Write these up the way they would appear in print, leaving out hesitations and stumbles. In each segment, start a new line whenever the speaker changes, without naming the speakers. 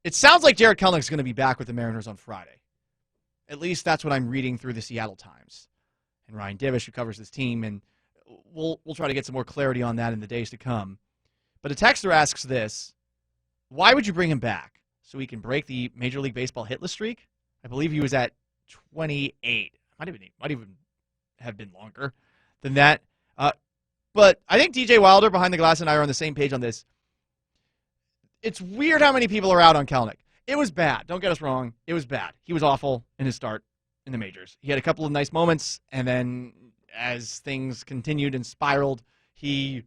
it sounds like Jarred Kelenic is going to be back with the Mariners on Friday. At least that's what I'm reading through the Seattle Times. And Ryan Divish, who covers this team, and we'll try to get some more clarity on that in the days to come. But a texter asks this: why would you bring him back? So he can break the Major League Baseball hitless streak? I believe he was at 28. Might even have been longer than that. But I think DJ Wilder behind the glass and I are on the same page on this. It's weird how many people are out on Kelenic. It was bad. Don't get us wrong. It was bad. He was awful in his start in the majors. He had a couple of nice moments, and then as things continued and spiraled, he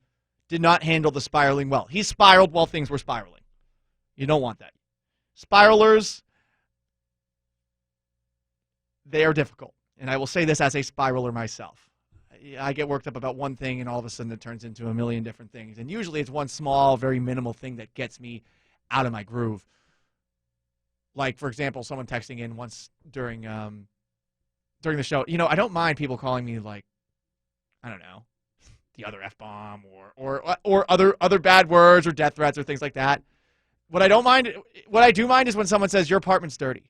did not handle the spiraling well. He spiraled while things were spiraling. You don't want that. Spiralers, they are difficult. And I will say this as a spiraler myself. I get worked up about one thing, and all of a sudden it turns into a million different things. And usually it's one small, very minimal thing that gets me out of my groove. Like, for example, someone texting in once during the show. You know, I don't mind people calling me, like, I don't know, the other F-bomb or other bad words or death threats or things like that. What I do mind is when someone says, your apartment's dirty.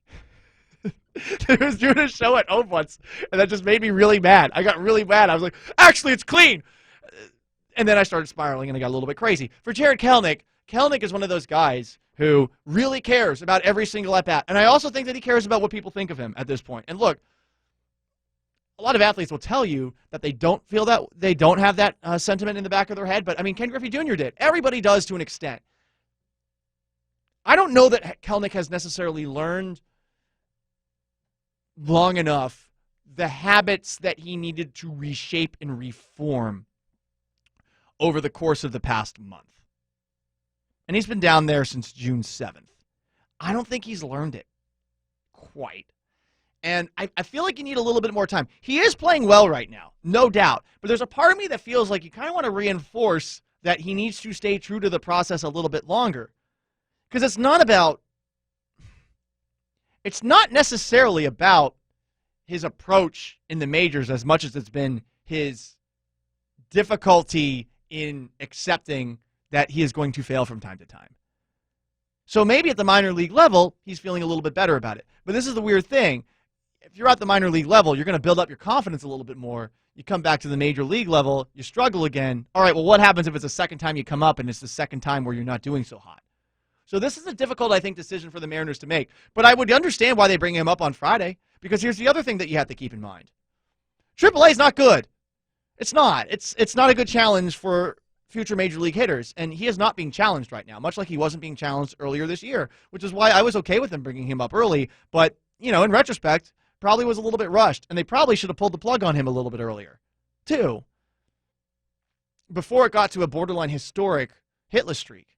I was doing a show at home once, and that just made me really mad. I got really mad. I was like, actually, it's clean. And then I started spiraling, and I got a little bit crazy. For Jarred Kelenic, Kelenic is one of those guys who really cares about every single at-bat. And I also think that he cares about what people think of him at this point. And look, a lot of athletes will tell you that they don't feel that, they don't have that sentiment in the back of their head. But, I mean, Ken Griffey Jr. did. Everybody does to an extent. I don't know that Kelenic has necessarily learned long enough the habits that he needed to reshape and reform over the course of the past month. And he's been down there since June 7th. I don't think he's learned it quite. And I feel like you need a little bit more time. He is playing well right now, no doubt. But there's a part of me that feels like you kind of want to reinforce that he needs to stay true to the process a little bit longer. Because it's not necessarily about his approach in the majors as much as it's been his difficulty in accepting that he is going to fail from time to time. So maybe at the minor league level, he's feeling a little bit better about it. But this is the weird thing. If you're at the minor league level, you're going to build up your confidence a little bit more. You come back to the major league level, you struggle again. All right, well, what happens if it's the second time you come up and it's the second time where you're not doing so hot? So this is a difficult, I think, decision for the Mariners to make. But I would understand why they bring him up on Friday, because here's the other thing that you have to keep in mind. AAA is not good. It's not. It's not a good challenge for future major league hitters, and he is not being challenged right now, much like he wasn't being challenged earlier this year, which is why I was okay with them bringing him up early. But, you know, in retrospect, probably was a little bit rushed, and they probably should have pulled the plug on him a little bit earlier, too, before it got to a borderline historic hitless streak.